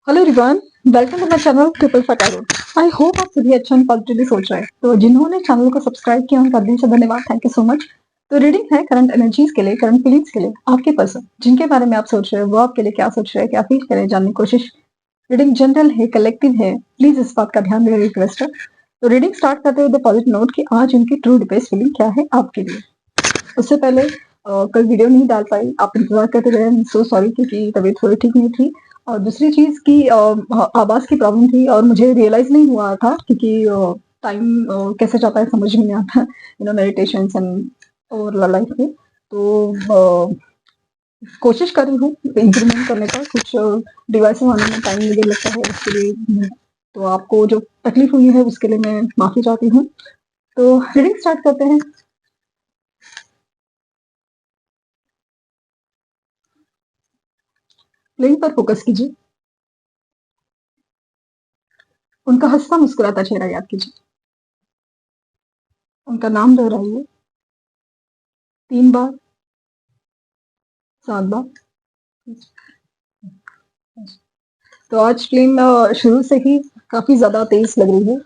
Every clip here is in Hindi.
Hello everyone, welcome to my channel triple फटारो। आई होप आप सभी अच्छा एंड पॉजिटिवली सोच रहे हैं। तो जिन्होंने चैनल को सब्सक्राइब किया उनका दिल से धन्यवाद, थैंक यू सो मच। तो रीडिंग है करंट एनर्जीज के लिए, करंट फीलिंग्स के लिए, आपके पर्सन जिनके बारे में आप सोच रहे हैं वो आपके लिए क्या सोच रहे हैं, क्या फील कर रहे हैं, जानने की कोशिश। रीडिंग जनरल है, कलेक्टिव है, प्लीज इस बात का ध्यान मेरी रिक्वेस्ट है। तो रीडिंग स्टार्ट करते हुए पॉजिटिव नोट कि आज उनकी ट्रू डिपेस्ट फीलिंग क्या है आपके लिए। उससे पहले कल वीडियो नहीं डाल पाई, आप इंतजार करते रहे, सो सॉरी, क्योंकि तबीयत थोड़ी ठीक नहीं थी। और दूसरी चीज की आवाज की प्रॉब्लम थी और मुझे रियलाइज नहीं हुआ था क्योंकि टाइम कैसे जाता है समझ में नहीं आता, मेडिटेशन और लाइफ में। तो कोशिश कर रही हूँ इम्प्रूवमेंट करने का, कुछ डिवाइस आने में टाइम मुझे लगता है उसके लिए। तो आपको जो तकलीफ हुई है उसके लिए मैं माफी चाहती हूँ। तो रीडिंग स्टार्ट करते हैं। प्लेइंग पर फोकस कीजिए। उनका हंसता मुस्कुराता चेहरा याद कीजिए। उनका नाम दोहराइए 3 बार, 7 बार। तो आज फिल्म शुरू से ही काफी ज्यादा तेज लग रही है।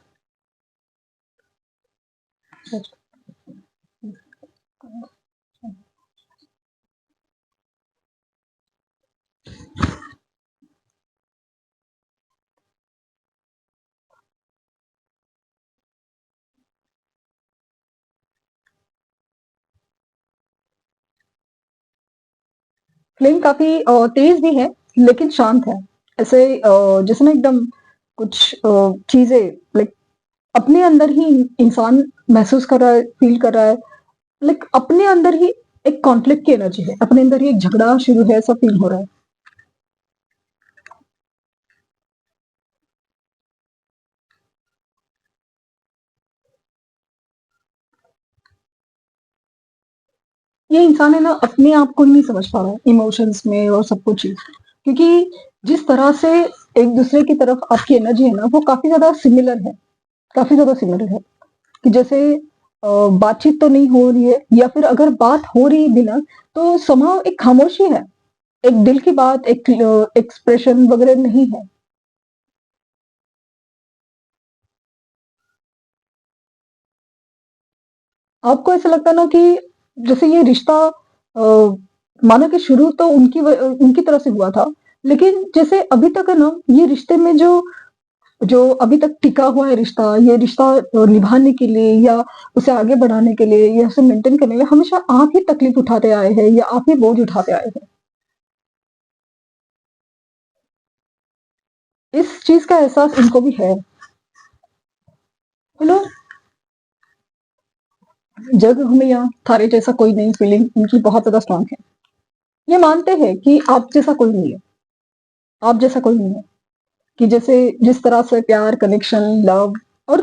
फिल्म काफी तेज भी है लेकिन शांत है। ऐसे जैसे ना एकदम कुछ चीजें लाइक अपने अंदर ही इंसान महसूस कर रहा है, फील कर रहा है। लाइक अपने अंदर ही एक कॉन्फ्लिक्ट की एनर्जी है, अपने अंदर ही एक झगड़ा शुरू है, ऐसा फील हो रहा है। ये इंसान है ना, अपने आप को ही नहीं समझ पा रहा है इमोशंस में और सब कुछ ही। क्योंकि जिस तरह से एक दूसरे की तरफ आपकी एनर्जी है ना, वो काफी ज्यादा सिमिलर है, काफी ज्यादा सिमिलर है। कि जैसे बातचीत तो नहीं हो रही है, या फिर अगर बात हो रही भी ना, तो समाव एक खामोशी है, एक दिल की बात, एक एक्सप्रेशन वगैरह नहीं है। आपको ऐसा लगता है ना कि जैसे ये रिश्ता मानो कि शुरू तो उनकी तरफ से हुआ था, लेकिन जैसे अभी तक है ना, ये रिश्ते में जो जो अभी तक टिका हुआ है रिश्ता, ये रिश्ता निभाने के लिए या उसे आगे बढ़ाने के लिए या उसे मेंटेन करने के लिए हमेशा आप ही तकलीफ उठाते आए हैं या आप ही बोझ उठाते आए हैं। इस चीज का एहसास इनको भी है। यू नो, जग हमें यहाँ थारे जैसा कोई नहीं, फीलिंग इनकी बहुत ज्यादा स्ट्रांग है। ये मानते हैं कि आप जैसा कोई नहीं है, आप जैसा कोई नहीं है। कि जैसे जिस तरह से प्यार, कनेक्शन, लव और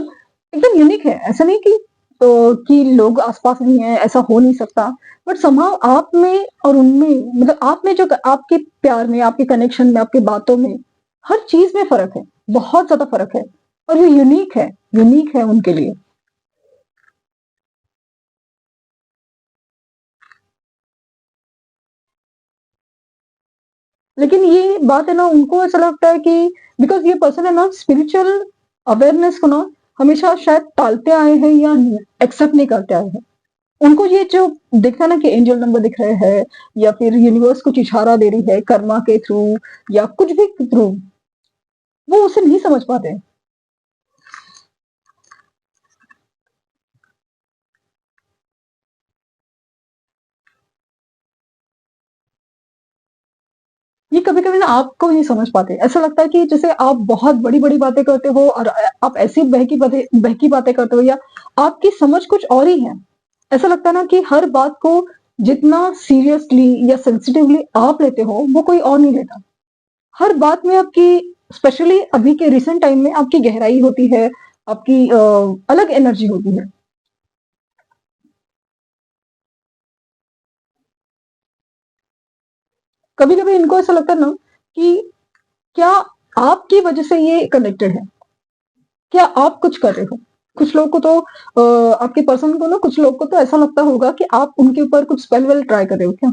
एकदम यूनिक है, ऐसा नहीं कि कि लोग आसपास नहीं है, ऐसा हो नहीं सकता। बट समहाउ आप में और उनमें, मतलब आप में जो आपके प्यार में, आपके कनेक्शन में, आपकी बातों में, हर चीज में फर्क है, बहुत ज्यादा फर्क है। और ये यूनिक है, यूनिक है उनके लिए। लेकिन ये बात है ना, उनको ऐसा लगता है कि बिकॉज ये पर्सन है ना, स्पिरिचुअल अवेयरनेस को ना हमेशा शायद टालते आए हैं या एक्सेप्ट नहीं करते आए हैं। उनको ये जो दिखता है ना कि एंजल नंबर दिख रहे हैं, या फिर यूनिवर्स कुछ इशारा दे रही है कर्मा के थ्रू या कुछ भी थ्रू, वो उसे नहीं समझ पाते। ये कभी कभी ना आपको नहीं समझ पाते, ऐसा लगता है कि जैसे आप बहुत बड़ी बड़ी बातें करते हो और आप ऐसी बहकी बातें करते हो, या आपकी समझ कुछ और ही है। ऐसा लगता है ना कि हर बात को जितना सीरियसली या सेंसिटिवली आप लेते हो वो कोई और नहीं लेता। हर बात में आपकी, स्पेशली अभी के रिसेंट टाइम में, आपकी गहराई होती है, आपकी अलग एनर्जी होती है। कभी कभी इनको ऐसा लगता है ना कि क्या आपकी वजह से ये कनेक्टेड है, क्या आप कुछ कर रहे हो। कुछ लोग को तो आपके पर्सन को ना, कुछ लोग को तो ऐसा लगता होगा कि आप उनके ऊपर कुछ स्पेल वेल ट्राई कर रहे हो क्या।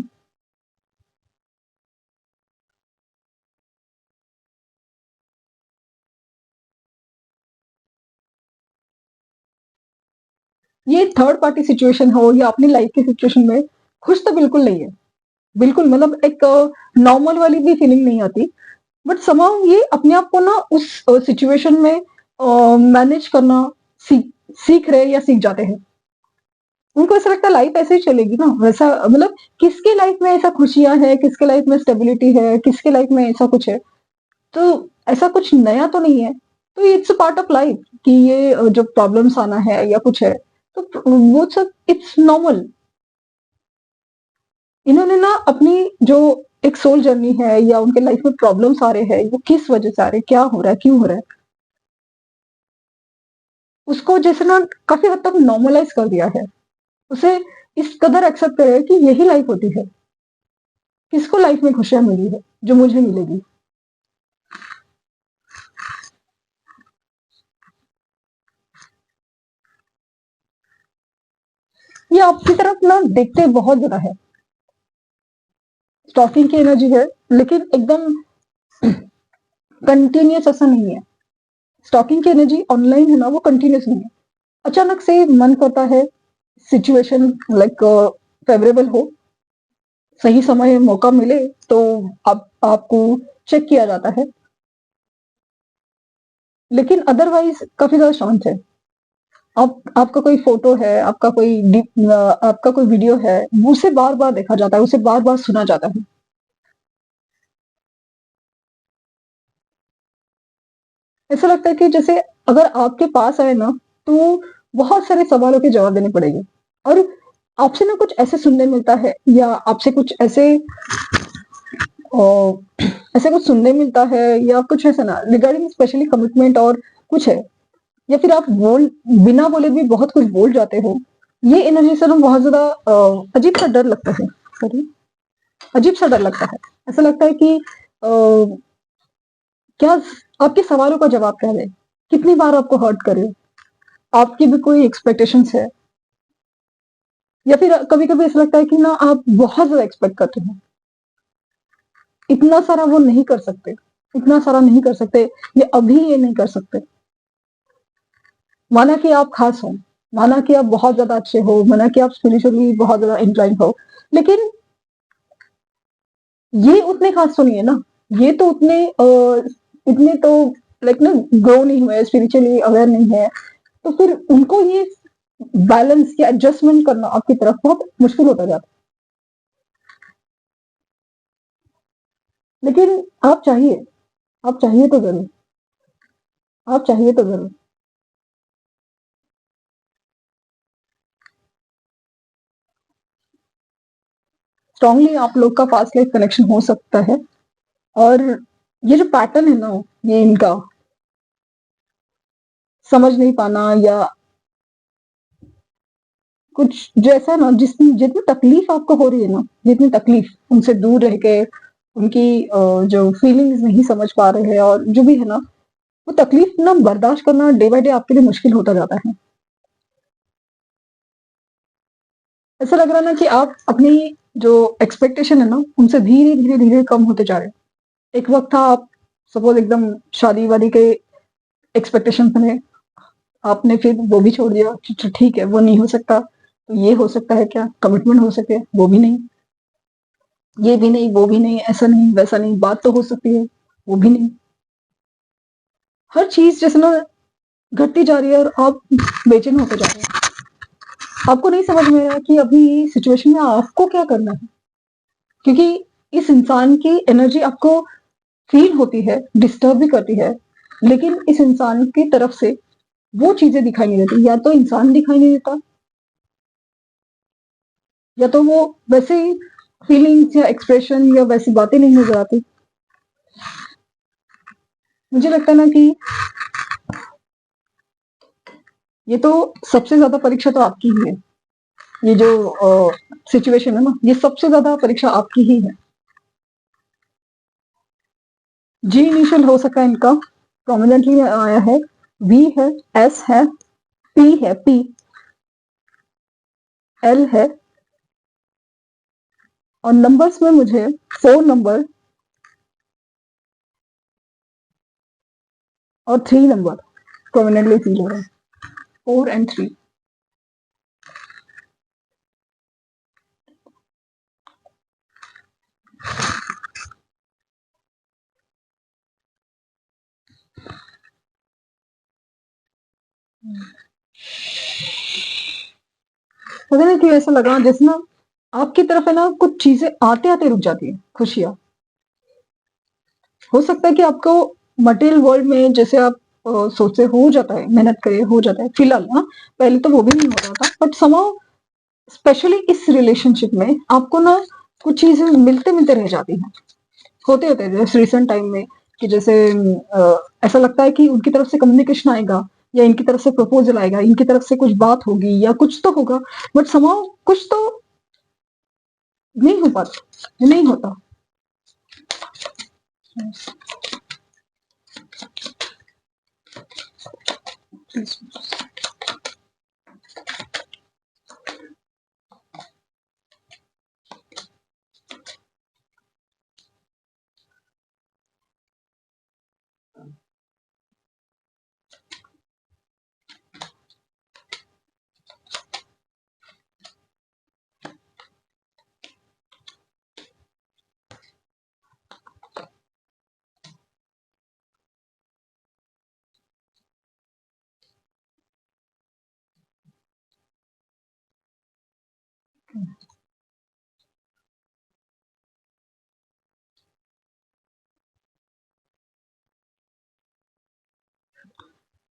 ये थर्ड पार्टी सिचुएशन हो या अपनी लाइफ की सिचुएशन में खुश तो बिल्कुल नहीं है, बिल्कुल मतलब एक नॉर्मल वाली भी फीलिंग नहीं आती। बट समहाउ ये अपने आप को ना उस सिचुएशन में मैनेज करना सीख सीख रहे या सीख जाते हैं। उनको ऐसा लगता है लाइफ ऐसे ही चलेगी ना, वैसा मतलब किसके लाइफ में ऐसा खुशियां है, किसके लाइफ में स्टेबिलिटी है, किसके लाइफ में ऐसा कुछ है। तो ऐसा कुछ नया तो नहीं है। तो it's a part of life कि ये जो प्रॉब्लम्स आना है या कुछ है, तो वो सब इट्स नॉर्मल। इन्होंने ना अपनी जो एक सोल जर्नी है या उनके लाइफ में प्रॉब्लम्स आ रहे हैं, वो किस वजह से आ रहे हैं, क्या हो रहा है, क्यों हो रहा है, उसको जैसे ना काफी हद तक नॉर्मलाइज कर दिया है। उसे इस कदर एक्सेप्ट करे कि यही लाइफ होती है। किसको लाइफ में खुशियां मिली है जो मुझे मिलेगी। ये आपकी तरफ ना देखते बहुत ज्यादा है, स्टॉकिंग की एनर्जी है, लेकिन एकदम कंटिन्यूस ऐसा नहीं है। स्टॉकिंग की एनर्जी ऑनलाइन है ना, वो कंटिन्यूस नहीं है। अचानक से मन करता है, सिचुएशन लाइक फेवरेबल हो, सही समय मौका मिले, तो आपको चेक किया जाता है। लेकिन अदरवाइज काफी ज्यादा शांत है। आपका कोई फोटो है, आपका कोई वीडियो है, उसे बार बार देखा जाता है, उसे बार बार सुना जाता है। ऐसा लगता है कि जैसे अगर आपके पास आए ना, तो बहुत सारे सवालों के जवाब देने पड़ेंगे। और आपसे ना कुछ ऐसे सुनने मिलता है या आपसे कुछ ऐसे ऐसे कुछ सुनने मिलता है या कुछ ऐसा ना रिगार्डिंग स्पेशली कमिटमेंट और कुछ है, या फिर आप बोल बिना बोले भी बहुत कुछ बोल जाते हो। ये एनर्जी से ना बहुत ज्यादा अजीब सा डर लगता है। सॉरी, अजीब सा डर लगता है। ऐसा लगता है कि क्या आपके सवालों का जवाब क्या दे, कितनी बार आपको हर्ट करे, आपकी भी कोई एक्सपेक्टेशंस है। या फिर कभी कभी ऐसा लगता है कि ना आप बहुत ज्यादा एक्सपेक्ट करते हो, इतना सारा वो नहीं कर सकते, इतना सारा नहीं कर सकते, ये अभी ये नहीं कर सकते। माना कि आप खास हो, माना कि आप बहुत ज्यादा अच्छे हो, माना कि आप स्पिरिचुअली बहुत ज्यादा इंक्लाइन हो, लेकिन ये उतने खास तो नहीं है ना। ये तो इतने तो लाइक ना ग्रो नहीं हुए, स्पिरिचुअली अवेयर नहीं है। तो फिर उनको ये बैलेंस या एडजस्टमेंट करना आपकी तरफ बहुत मुश्किल होता जाता है। लेकिन आप चाहिए तो जरूर, आप चाहिए तो जरूर। स्ट्रांगली आप लोग का पास्ट लाइफ कनेक्शन हो सकता है। और ये जो पैटर्न है ना, ये इनका समझ नहीं पाना या कुछ जैसा ना, जितनी तकलीफ आपको हो रही है ना, जितनी तकलीफ उनसे दूर रह के, उनकी जो फीलिंग्स नहीं समझ पा रहे हैं और जो भी है ना, वो तकलीफ ना बर्दाश्त करना डे बाय डे आपके लिए मुश्किल होता जाता है। ऐसा लग रहा है ना कि आप अपनी जो एक्सपेक्टेशन है ना, उनसे धीरे धीरे धीरे कम होते जा रहे हैं। एक वक्त था आप सपोज एकदम शादी वादी के एक्सपेक्टेशन में, आपने फिर वो भी छोड़ दिया कि ठीक है वो नहीं हो सकता, तो ये हो सकता है क्या, कमिटमेंट हो सके, वो भी नहीं, ये भी नहीं, वो भी नहीं, ऐसा नहीं वैसा नहीं, बात तो हो सकती है, वो भी नहीं। हर चीज जैसे ना घटती जा रही है और आप बेचैन होते जा रहे हैं। आपको नहीं समझ में आ रहा है कि अभी सिचुएशन में आपको क्या करना है। क्योंकि इस इंसान की एनर्जी आपको फील होती है, डिस्टर्ब भी करती है, लेकिन इस इंसान की तरफ से वो चीजें दिखाई नहीं देती। या तो इंसान दिखाई नहीं देता, या तो वो वैसे ही फीलिंग्स या एक्सप्रेशन या वैसी बातें नहीं नजर आती। मुझे लगता है ना कि ये तो सबसे ज्यादा परीक्षा तो आपकी ही है। ये जो सिचुएशन है ना, ये सबसे ज्यादा परीक्षा आपकी ही है। जी इनिशियल हो सका इनका, प्रोमिनेंटली आया है, वी है, एस है, पी है, पी, एल है, और नंबर्स में मुझे 4 नंबर और 3 नंबर प्रोमिनेंटली फील हो रहे हैं, 4 एंड 3। पता नहीं क्यों ऐसा लगा जैसे ना आपकी तरफ है ना कुछ चीजें आते आते रुक जाती है, खुशियां। हो सकता है कि आपको मटेरियल वर्ल्ड में जैसे आप सोचते हो जाता है, मेहनत करे हो जाता है फिलहाल, हाँ पहले तो वो भी नहीं होता था, बट समाउ स्पेशली इस रिलेशनशिप में आपको ना कुछ चीजें मिलते मिलते रह जाती हैं, होते होते जैसे रिसेंट टाइम में कि जैसे ऐसा लगता है कि उनकी तरफ से कम्युनिकेशन आएगा या इनकी तरफ से प्रपोजल आएगा, इनकी तरफ से कुछ बात होगी या कुछ तो होगा, बट समाउ कुछ तो नहीं हो पाता, नहीं होता।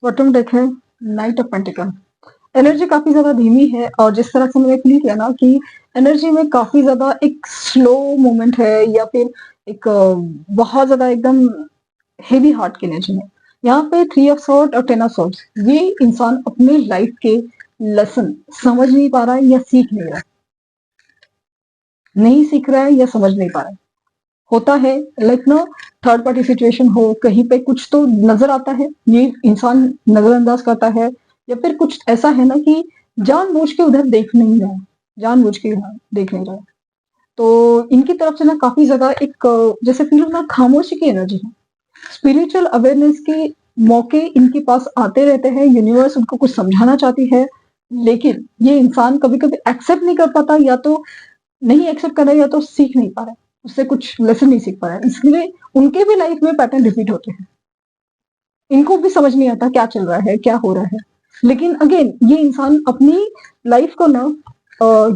बॉटम डेक है नाइट ऑफ पेंटिकल। एनर्जी काफी ज्यादा धीमी है और जिस तरह से मैंने फील किया ना कि एनर्जी में काफी ज्यादा एक स्लो मूवमेंट है या फिर एक बहुत ज्यादा एकदम हेवी हार्ट की एनर्जी है। यहाँ पे थ्री ऑफ सॉर्ड और टेन ऑफ सॉर्ड्स, ये इंसान अपने लाइफ के लेसन समझ नहीं पा रहा है या सीख नहीं रहा है, नहीं सीख रहा है या समझ नहीं पा रहा है। होता है लाइक ना थर्ड पार्टी सिचुएशन हो, कहीं पे कुछ तो नजर आता है, ये इंसान नजरअंदाज करता है, या फिर कुछ ऐसा है ना कि जानबूझ के उधर देख नहीं रहा है, जानबूझ के देख नहीं रहा है। तो इनकी तरफ से ना काफी ज्यादा एक जैसे फील ना खामोशी की एनर्जी है। स्पिरिचुअल अवेयरनेस के मौके इनके पास आते रहते हैं, यूनिवर्स उनको कुछ समझाना चाहती है, लेकिन ये इंसान कभी कभी एक्सेप्ट नहीं कर पाता, या तो नहीं एक्सेप्ट कर रहा है या तो सीख नहीं पा रहा है, उससे कुछ लेसन नहीं सीख पा रहा है, इसलिए उनके भी लाइफ में पैटर्न रिपीट होते हैं। इनको भी समझ नहीं आता क्या चल रहा है, क्या हो रहा है। लेकिन अगेन ये इंसान अपनी लाइफ को ना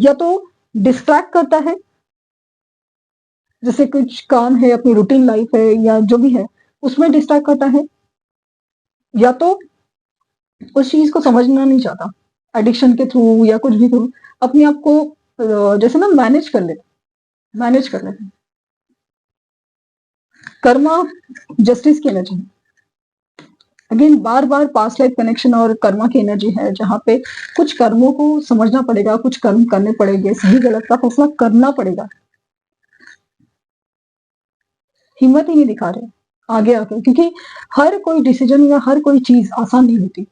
या तो डिस्ट्रैक्ट करता है, जैसे कुछ काम है, अपनी रूटीन लाइफ है या जो भी है उसमें डिस्ट्रैक्ट करता है, या तो उस चीज को समझना नहीं चाहता, एडिक्शन के थ्रू या कुछ भी थ्रू अपने आप को जैसे ना मैनेज कर लेते हैं। कर्मा जस्टिस की एनर्जी, अगेन बार बार पास्ट लाइफ कनेक्शन और कर्मा की एनर्जी है, जहां पे कुछ कर्मों को समझना पड़ेगा, कुछ कर्म करने पड़ेंगे, सही गलत का फैसला करना पड़ेगा। हिम्मत ही नहीं दिखा रहे आगे आके, क्योंकि हर कोई डिसीजन या हर कोई चीज आसान नहीं होती।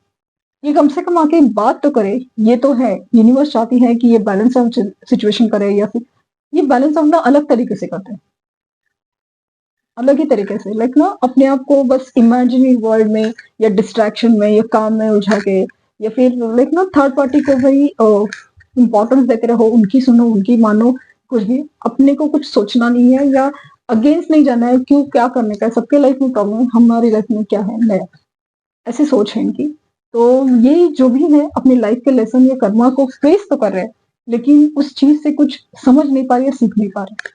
ये कम से कम आके बात तो करे, ये तो है यूनिवर्स चाहती है कि ये बैलेंस आउट सिचुएशन करे, या फिर ये बैलेंस आउट ना अलग तरीके से करते हैं, अलग ही तरीके से, लाइक ना अपने आप को बस इमेजिनरी वर्ल्ड में या डिस्ट्रैक्शन में या काम में उलझा के, या फिर लाइक ना थर्ड पार्टी को भाई इंपॉर्टेंस देते रहो, उनकी सुनो उनकी मानो, कुछ भी अपने को कुछ सोचना नहीं है या अगेंस्ट नहीं जाना है, क्यों क्या करने का है, सबके लाइफ में प्रॉब्लम है, हमारी लाइफ में क्या है नया, ऐसी सोच है इनकी। तो ये जो भी है अपनी लाइफ के लेसन या कर्मा को फेस तो कर रहे हैं, लेकिन उस चीज से कुछ समझ नहीं पा रहे या सीख नहीं पा रहे,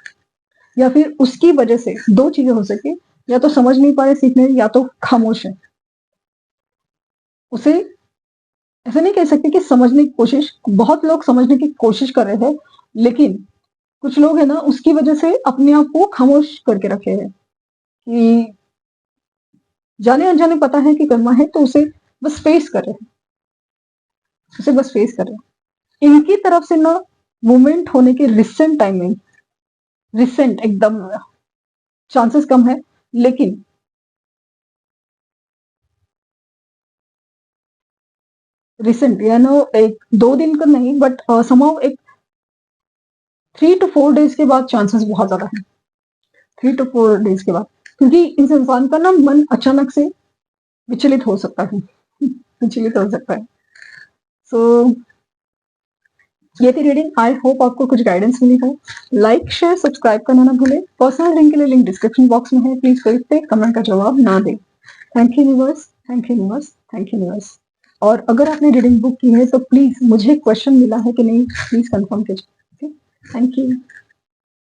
या फिर उसकी वजह से दो चीजें हो सके, या तो समझ नहीं पा रहे सीखने, या तो खामोश है। उसे ऐसा नहीं कह सकते कि समझने की कोशिश, बहुत लोग समझने की कोशिश कर रहे हैं, लेकिन कुछ लोग है ना उसकी वजह से अपने आप को खामोश करके रखे हैं कि जाने अनजाने पता है कि कर्मा है, तो उसे बस फेस कर रहे हैं, उसे बस फेस कर रहे हैं। इनकी तरफ से ना मूवमेंट होने के रिसेंट टाइम में, रिसेंट एकदम चांसेस कम है, लेकिन रिसेंट यानी एक दो दिन का नहीं, बट समहाउ एक 3 to 4 डेज के बाद चांसेस बहुत ज्यादा है, 3 to 4 डेज के बाद, क्योंकि इस इंसान का ना मन अचानक से विचलित हो सकता है, विचलित हो सकता है। सो ये थी रीडिंग, आई होप आपको कुछ गाइडेंस मिली हो। लाइक शेयर सब्सक्राइब करना ना भूले, पर्सनल लिंक के लिए लिंक डिस्क्रिप्शन बॉक्स में है, प्लीज कोई पे कमेंट का जवाब ना दे। Thank you universe, thank you universe, thank you universe. और अगर आपने रीडिंग बुक की है तो प्लीज मुझे क्वेश्चन मिला है कि नहीं, प्लीज कंफर्म कीजिए। Thank you.